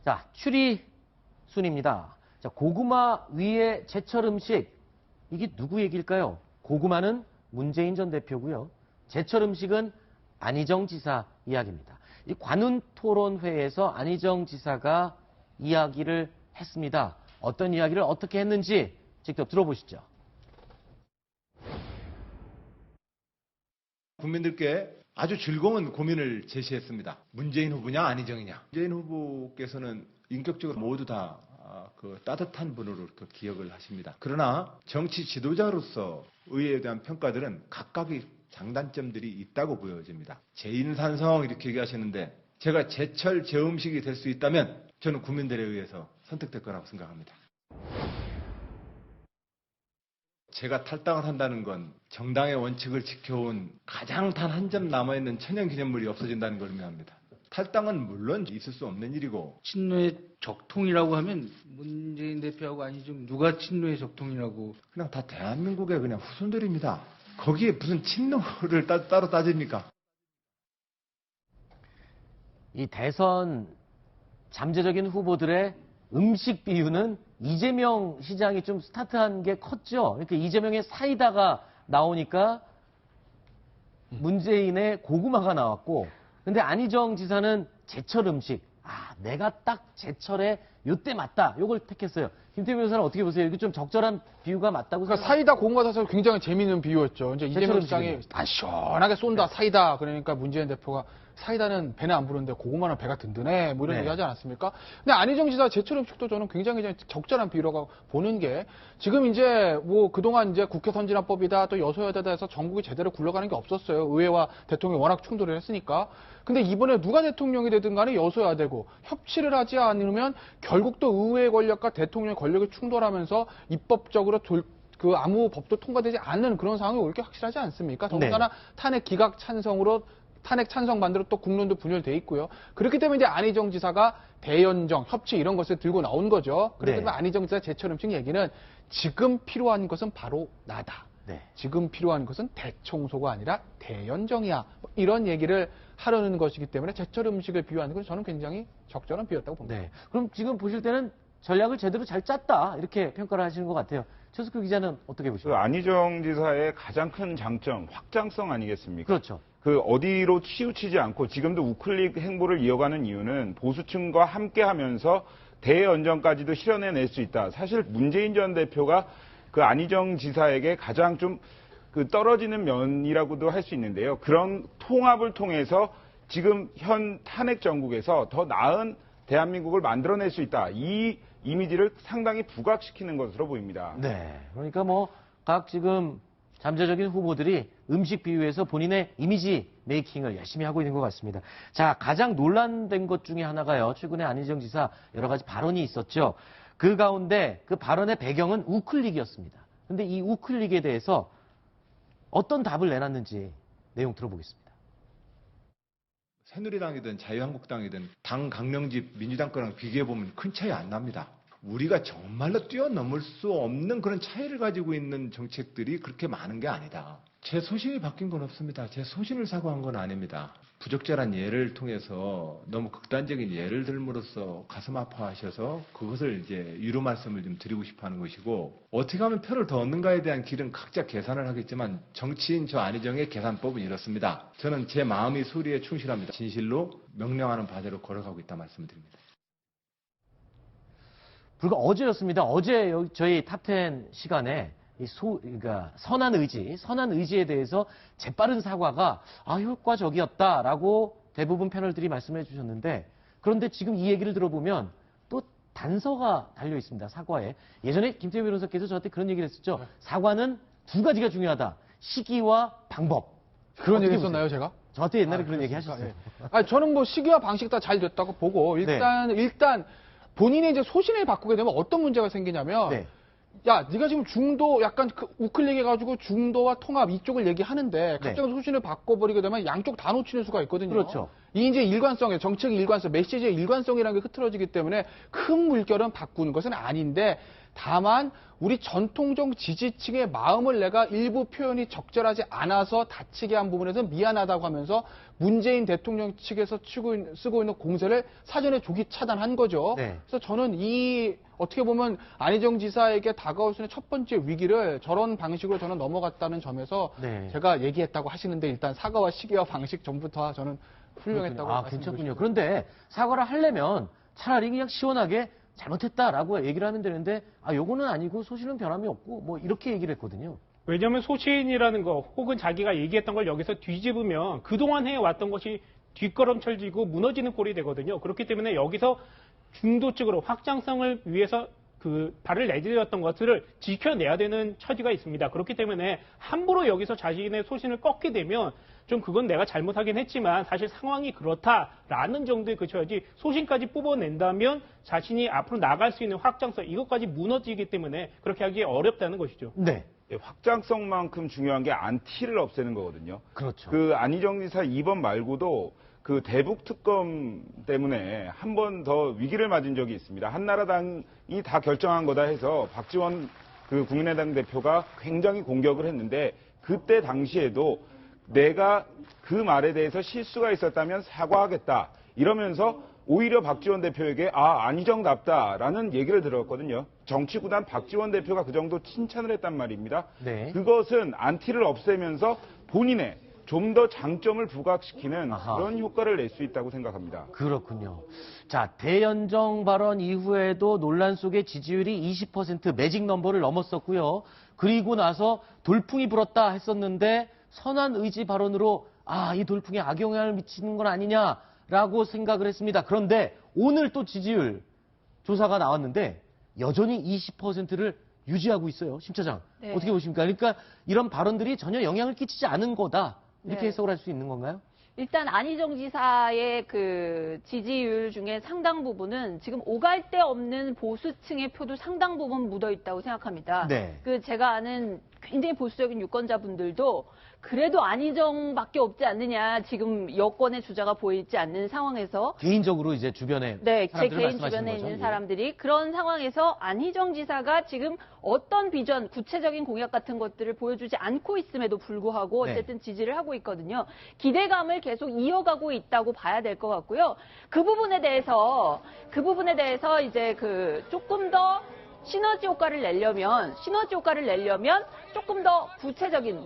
자, 추리 순입니다. 자, 고구마 위에 제철 음식. 이게 누구 얘기일까요? 고구마는 문재인 전 대표고요. 제철 음식은 안희정 지사 이야기입니다. 이 관훈 토론회에서 안희정 지사가 이야기를 했습니다. 어떤 이야기를 어떻게 했는지 직접 들어보시죠. 국민들께 아주 즐거운 고민을 제시했습니다. 문재인 후보냐 안희정이냐. 문재인 후보께서는 인격적으로 모두 다 따뜻한 분으로 기억을 하십니다. 그러나 정치 지도자로서 의회에 대한 평가들은 각각의 장단점들이 있다고 보여집니다. 제인산성 이렇게 얘기하시는데 제가 제철 제음식이 될 수 있다면 저는 국민들에 의해서 선택될 거라고 생각합니다. 제가 탈당을 한다는 건 정당의 원칙을 지켜온 가장 단 한 점 남아있는 천연기념물이 없어진다는 걸 의미합니다. 탈당은 물론 있을 수 없는 일이고. 친노의 적통이라고 하면 문재인 대표하고 안희정 누가 친노의 적통이라고. 그냥 다 대한민국의 그냥 후손들입니다. 거기에 무슨 친노를 따로 따집니까? 이 대선 잠재적인 후보들의 음식 비유는 이재명 시장이 좀 스타트한 게 컸죠. 그러니까 이재명의 사이다가 나오니까 문재인의 고구마가 나왔고, 근데 안희정 지사는 제철 음식. 아, 내가 딱 제철에 요때 맞다. 요걸 택했어요. 김태균 변호사는 어떻게 보세요? 이게 좀 적절한 비유가 맞다고 그러니까 사이다 고구마 사서 굉장히 재미있는 비유였죠. 이제 이재명 시장이 다 시원하게 쏜다. 사이다. 그러니까 문재인 대표가 사이다는 배는 안 부르는데 고구마는 배가 든든해. 뭐 이런 얘기 하지 않았습니까? 근데 안희정 지사 제철 음식도 저는 굉장히 적절한 비유라고 보는 게 지금 이제 뭐 그동안 이제 국회 선진화법이다 또 여소야대다 해서 전국이 제대로 굴러가는 게 없었어요. 의회와 대통령이 워낙 충돌을 했으니까. 근데 이번에 누가 대통령이 되든 간에 여소야대고 협치를 하지 않으면 결국 또 의회 권력과 대통령의 권력이 충돌하면서 입법적으로 아무 법도 통과되지 않는 그런 상황이 올 게 확실하지 않습니까? 더군다나 탄핵 기각 찬성으로 탄핵 찬성 반대로 또 국론도 분열돼 있고요. 그렇기 때문에 이제 안희정 지사가 대연정, 협치 이런 것을 들고 나온 거죠. 그렇기 때문에 안희정 지사 제철 음식 얘기는 지금 필요한 것은 바로 나다. 지금 필요한 것은 대청소가 아니라 대연정이야. 뭐 이런 얘기를 하려는 것이기 때문에 제철 음식을 비유하는 것은 저는 굉장히 적절한 비유였다고 봅니다. 네. 그럼 지금 보실 때는 전략을 제대로 잘 짰다. 이렇게 평가를 하시는 것 같아요. 최석규 기자는 어떻게 보십니까? 안희정 지사의 가장 큰 장점, 확장성 아니겠습니까? 그렇죠. 어디로 치우치지 않고 지금도 우클릭 행보를 이어가는 이유는 보수층과 함께 하면서 대연정까지도 실현해낼 수 있다. 사실 문재인 전 대표가 안희정 지사에게 가장 좀 떨어지는 면이라고도 할 수 있는데요. 그런 통합을 통해서 지금 현 탄핵 정국에서 더 나은 대한민국을 만들어낼 수 있다. 이 이미지를 상당히 부각시키는 것으로 보입니다. 네. 그러니까 각 지금 잠재적인 후보들이 음식 비유에서 본인의 이미지 메이킹을 열심히 하고 있는 것 같습니다. 자, 가장 논란된 것 중에 하나가요. 최근에 안희정 지사 여러 가지 발언이 있었죠. 그 가운데 그 발언의 배경은 우클릭이었습니다. 근데 이 우클릭에 대해서 어떤 답을 내놨는지 내용 들어보겠습니다. 새누리당이든 자유한국당이든 당 강령집 민주당 거랑 비교해보면 큰 차이 안 납니다. 우리가 정말로 뛰어넘을 수 없는 그런 차이를 가지고 있는 정책들이 그렇게 많은 게 아니다. 제 소신이 바뀐 건 없습니다. 제 소신을 사고한 건 아닙니다. 부적절한 예를 통해서 너무 극단적인 예를 들므로써 가슴 아파하셔서 그것을 이제 위로 말씀을 좀 드리고 싶어 하는 것이고, 어떻게 하면 표를 더 얻는가에 대한 길은 각자 계산을 하겠지만 정치인 저 안희정의 계산법은 이렇습니다. 저는 제 마음의 소리에 충실합니다. 진실로 명령하는 바대로 걸어가고 있다 말씀을 드립니다. 불과 어제였습니다. 어제 저희 탑10 시간에 그러니까 선한 의지에 대해서 재빠른 사과가 효과적이었다라고 대부분 패널들이 말씀해 주셨는데, 그런데 지금 이 얘기를 들어보면 또 단서가 달려 있습니다. 사과에. 예전에 김태균 변호사께서 저한테 그런 얘기를 했었죠. 사과는 두 가지가 중요하다. 시기와 방법. 그런 얘기 했었나요, 제가? 저한테 옛날에 그런 얘기 하셨어요. 저는 시기와 방식 다 잘 됐다고 보고 일단 본인이 이제 소신을 바꾸게 되면 어떤 문제가 생기냐면 야, 네가 지금 중도 약간 우클릭 해가지고 중도와 통합 이쪽을 얘기하는데 갑자기 소신을 바꿔버리게 되면 양쪽 다 놓치는 수가 있거든요. 그렇죠. 이 이제 정책의 일관성, 메시지의 일관성이라는 게 흐트러지기 때문에 큰 물결은 바꾸는 것은 아닌데 다만 우리 전통적 지지층의 마음을 내가 일부 표현이 적절하지 않아서 다치게 한 부분에서 미안하다고 하면서 문재인 대통령 측에서 쓰고 있는 공세를 사전에 조기 차단한 거죠. 네. 그래서 저는 어떻게 보면 안희정 지사에게 다가올 수 있는 첫 번째 위기를 저런 방식으로 저는 넘어갔다는 점에서 네. 제가 얘기했다고 하시는데 일단 사과와 시기와 방식 전부터 저는 훌륭했다고 아, 말씀드리고 괜찮군요. 싶습니다. 그런데 사과를 하려면 차라리 그냥 시원하게 잘못했다라고 얘기를 하면 되는데, 요거는 아니고 소신은 변함이 없고, 뭐, 이렇게 얘기를 했거든요. 왜냐하면 소신이라는 거 혹은 자기가 얘기했던 걸 여기서 뒤집으면 그동안 해왔던 것이 뒷걸음쳐지고 무너지는 꼴이 되거든요. 그렇기 때문에 여기서 중도적으로 확장성을 위해서 발을 내디뎠던 것들을 지켜내야 되는 처지가 있습니다. 그렇기 때문에 함부로 여기서 자신의 소신을 꺾게 되면 좀 그건 내가 잘못하긴 했지만 사실 상황이 그렇다라는 정도에 그쳐야지 소신까지 뽑아낸다면 자신이 앞으로 나갈 수 있는 확장성 이것까지 무너지기 때문에 그렇게 하기 어렵다는 것이죠. 네. 확장성만큼 중요한 게 안티를 없애는 거거든요. 그렇죠. 그 안희정 지사 2번 말고도 그 대북 특검 때문에 한 번 더 위기를 맞은 적이 있습니다. 한나라당이 다 결정한 거다 해서 박지원 그 국민의당 대표가 굉장히 공격을 했는데 그때 당시에도 내가 그 말에 대해서 실수가 있었다면 사과하겠다 이러면서 오히려 박지원 대표에게 안희정답다라는 얘기를 들었거든요. 정치구단 박지원 대표가 그 정도 칭찬을 했단 말입니다. 네. 그것은 안티를 없애면서 본인의 좀 더 장점을 부각시키는 아하. 그런 효과를 낼 수 있다고 생각합니다. 그렇군요. 자, 대연정 발언 이후에도 논란 속에 지지율이 20% 매직 넘버를 넘었었고요. 그리고 나서 돌풍이 불었다 했었는데 선한 의지 발언으로 이 돌풍에 악영향을 미치는 건 아니냐라고 생각을 했습니다. 그런데 오늘 또 지지율 조사가 나왔는데 여전히 20%를 유지하고 있어요. 심 차장. 네. 어떻게 보십니까? 그러니까 이런 발언들이 전혀 영향을 끼치지 않은 거다. 이렇게 네. 해석을 할 수 있는 건가요? 일단 안희정 지사의 그 지지율 중에 상당 부분은 지금 오갈 데 없는 보수층의 표도 상당 부분 묻어 있다고 생각합니다. 네. 제가 아는 굉장히 보수적인 유권자분들도 그래도 안희정밖에 없지 않느냐 지금 여권의 주자가 보이지 않는 상황에서 개인적으로 이제 주변에 네, 제 사람들을 개인 말씀하시는 주변에 거죠? 있는 예. 사람들이 그런 상황에서 안희정 지사가 지금 어떤 비전, 구체적인 공약 같은 것들을 보여주지 않고 있음에도 불구하고 네. 어쨌든 지지를 하고 있거든요. 기대감을 계속 이어가고 있다고 봐야 될 것 같고요. 그 부분에 대해서 이제 조금 더 시너지 효과를 내려면 조금 더 구체적인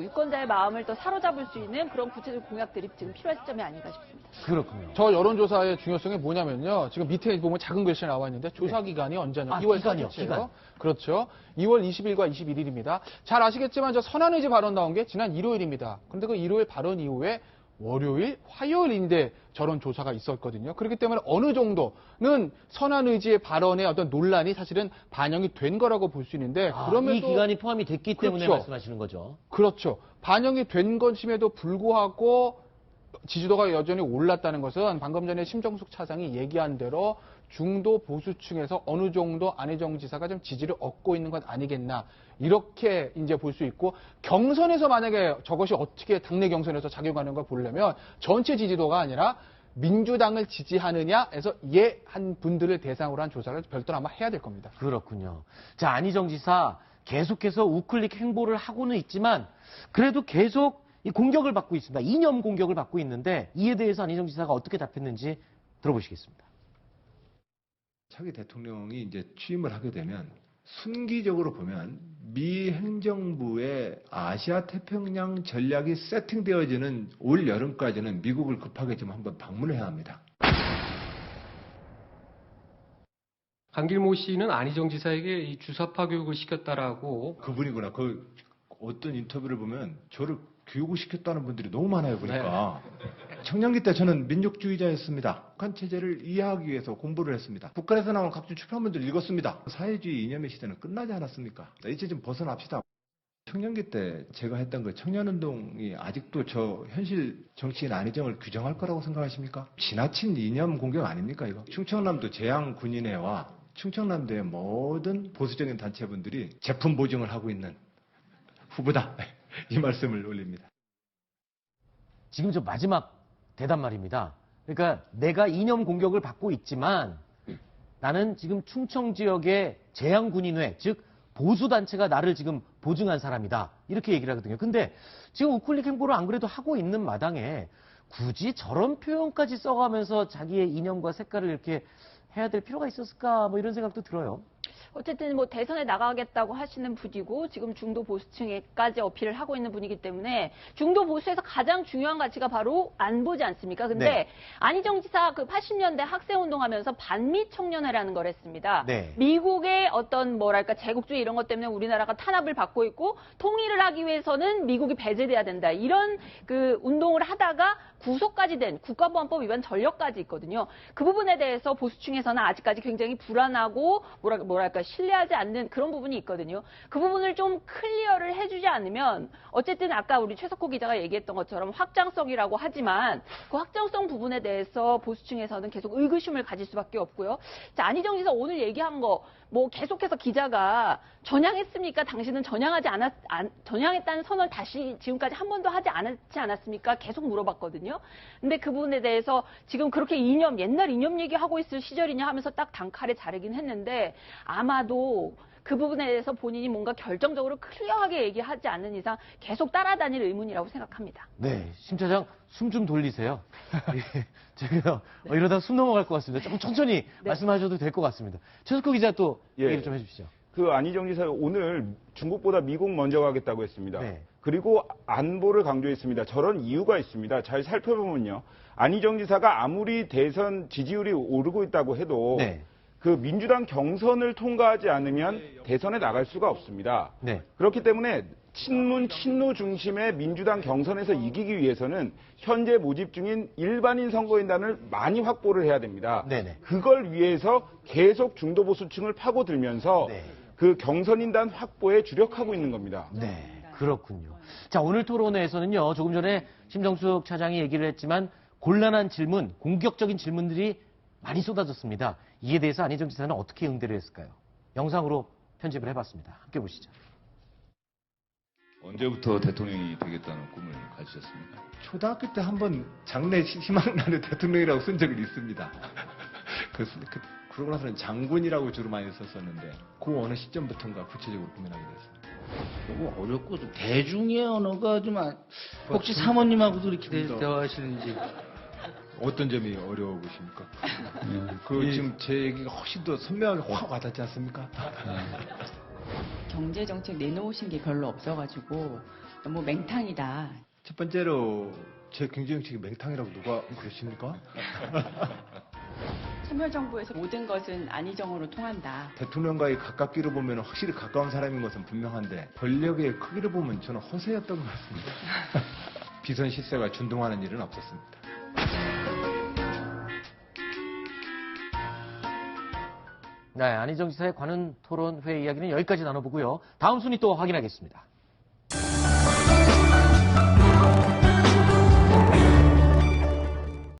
유권자의 마음을 더 사로잡을 수 있는 그런 구체적인 공약들이 지금 필요한 시점이 아닌가 싶습니다. 그렇군요. 저 여론조사의 중요성이 뭐냐면요. 지금 밑에 보면 작은 글씨 나와 있는데 조사 기간이 언제냐? 2월 기간이요, 4일이에요. 기간. 그렇죠. 2월 20일과 21일입니다. 잘 아시겠지만 저 선한의지 발언 나온 게 지난 일요일입니다. 그런데 그 일요일 발언 이후에 월요일, 화요일인데 저런 조사가 있었거든요. 그렇기 때문에 어느 정도는 선한의지의 발언의 어떤 논란이 사실은 반영이 된 거라고 볼 수 있는데 그럼에도 이 기간이 포함이 됐기 때문에 그렇죠. 말씀하시는 거죠. 그렇죠. 반영이 된 것임에도 불구하고 지지도가 여전히 올랐다는 것은 방금 전에 심정숙 차장이 얘기한 대로 중도 보수층에서 어느 정도 안희정 지사가 좀 지지를 얻고 있는 것 아니겠나 이렇게 이제 볼 수 있고 경선에서 만약에 저것이 어떻게 당내 경선에서 작용하는 걸 보려면 전체 지지도가 아니라 민주당을 지지하느냐에서 한 분들을 대상으로 한 조사를 별도로 아마 해야 될 겁니다. 그렇군요. 자, 안희정 지사 계속해서 우클릭 행보를 하고는 있지만 그래도 계속 이 공격을 받고 있습니다. 이념 공격을 받고 있는데 이에 대해서 안희정 지사가 어떻게 답했는지 들어보시겠습니다. 차기 대통령이 이제 취임을 하게 되면 순기적으로 보면 미 행정부의 아시아 태평양 전략이 세팅되어지는 올 여름까지는 미국을 급하게 좀 한번 방문해야 합니다. 강길모 씨는 안희정 지사에게 이 주사파 교육을 시켰다라고. 그분이구나. 그 어떤 인터뷰를 보면 저를 교육을 시켰다는 분들이 너무 많아요, 보니까. 청년기 때 저는 민족주의자였습니다. 북한 체제를 이해하기 위해서 공부를 했습니다. 북한에서 나온 각종 출판물들 읽었습니다. 사회주의 이념의 시대는 끝나지 않았습니까? 이제 좀 벗어납시다. 청년기 때 제가 했던 그 청년운동이 아직도 저 현실 정치인 안희정을 규정할 거라고 생각하십니까? 지나친 이념 공격 아닙니까, 이거? 충청남도 재향군인회와 충청남도의 모든 보수적인 단체분들이 제품 보증을 하고 있는 후보다. 이 말씀을 올립니다. 지금 저 마지막 대답 말입니다. 그러니까 내가 이념 공격을 받고 있지만 나는 지금 충청 지역의 재향군인회, 즉 보수단체가 나를 지금 보증한 사람이다. 이렇게 얘기를 하거든요. 근데 지금 우클릭 행보를 안 그래도 하고 있는 마당에 굳이 저런 표현까지 써가면서 자기의 이념과 색깔을 이렇게 해야 될 필요가 있었을까? 뭐 이런 생각도 들어요. 어쨌든 뭐 대선에 나가겠다고 하시는 분이고 지금 중도 보수층에까지 어필을 하고 있는 분이기 때문에 중도 보수에서 가장 중요한 가치가 바로 안보지 않습니까? 근데 네. 안희정 지사 그 80년대 학생운동하면서 반미 청년회라는 걸 했습니다. 네. 미국의 어떤 뭐랄까 제국주의 이런 것 때문에 우리나라가 탄압을 받고 있고 통일을 하기 위해서는 미국이 배제돼야 된다. 이런 그 운동을 하다가 구속까지 된 국가보안법 위반 전력까지 있거든요. 그 부분에 대해서 보수층에서는 아직까지 굉장히 불안하고 뭐랄까 신뢰하지 않는 그런 부분이 있거든요. 그 부분을 좀 클리어를 해주지 않으면 어쨌든 아까 우리 최석호 기자가 얘기했던 것처럼 확장성이라고 하지만 그 확장성 부분에 대해서 보수층에서는 계속 의구심을 가질 수밖에 없고요. 자, 안희정 지사 오늘 얘기한 거 뭐 계속해서 기자가 전향했습니까? 당신은 전향했다는 선언을 다시 지금까지 한 번도 하지 않았지 않았습니까? 계속 물어봤거든요. 근데 그 부분에 대해서 지금 그렇게 옛날 이념 얘기하고 있을 시절이냐 하면서 딱 단칼에 자르긴 했는데 아마도 그 부분에 대해서 본인이 뭔가 결정적으로 클리어하게 얘기하지 않는 이상 계속 따라다닐 의문이라고 생각합니다. 네, 심 차장 숨 좀 돌리세요. 예, 제가 이러다 숨 넘어갈 것 같습니다. 조금 천천히 말씀하셔도 될 것 같습니다. 최석호 기자 또 얘기를 좀 해주시죠. 그 안희정 지사 오늘 중국보다 미국 먼저 가겠다고 했습니다. 네. 그리고 안보를 강조했습니다. 저런 이유가 있습니다. 잘 살펴보면요. 안희정 지사가 아무리 대선 지지율이 오르고 있다고 해도 네. 그 민주당 경선을 통과하지 않으면 대선에 나갈 수가 없습니다. 네. 그렇기 때문에 친노 중심의 민주당 경선에서 이기기 위해서는 현재 모집 중인 일반인 선거인단을 많이 확보를 해야 됩니다. 네네. 그걸 위해서 계속 중도보수층을 파고들면서 네. 그 경선인단 확보에 주력하고 있는 겁니다. 네, 그렇군요. 자, 오늘 토론회에서는요, 조금 전에 심정숙 차장이 얘기를 했지만 곤란한 질문, 공격적인 질문들이 많이 쏟아졌습니다. 이에 대해서 안희정 지사는 어떻게 응대를 했을까요? 영상으로 편집을 해봤습니다. 함께 보시죠. 언제부터 대통령이 되겠다는 꿈을 가지셨습니까? 초등학교 때 한번 장래 희망나는 대통령이라고 쓴 적이 있습니다. 그러고 나서는 장군이라고 주로 많이 썼었는데 그 어느 시점부터인가 구체적으로 고민하게 됐습니다. 너무 어렵고 좀 대중의 언어가 좀 혹시 사모님하고도 이렇게 대화하시는지. 어떤 점이 어려워 보십니까? 지금 제 얘기가 훨씬 더 선명하게 확 와닿지 않습니까? 경제 정책 내놓으신 게 별로 없어가지고 너무 맹탕이다. 첫 번째로 제 경제 정책이 맹탕이라고 누가 그러십니까? 참여정부에서 모든 것은 안희정으로 통한다. 대통령과의 가깝기로 보면 확실히 가까운 사람인 것은 분명한데 권력의 크기를 보면 저는 허세였던 것 같습니다. 비선 실세가 준동하는 일은 없었습니다. 네, 안희정 지사의 관훈 토론회 이야기는 여기까지 나눠보고요. 다음 순위 또 확인하겠습니다.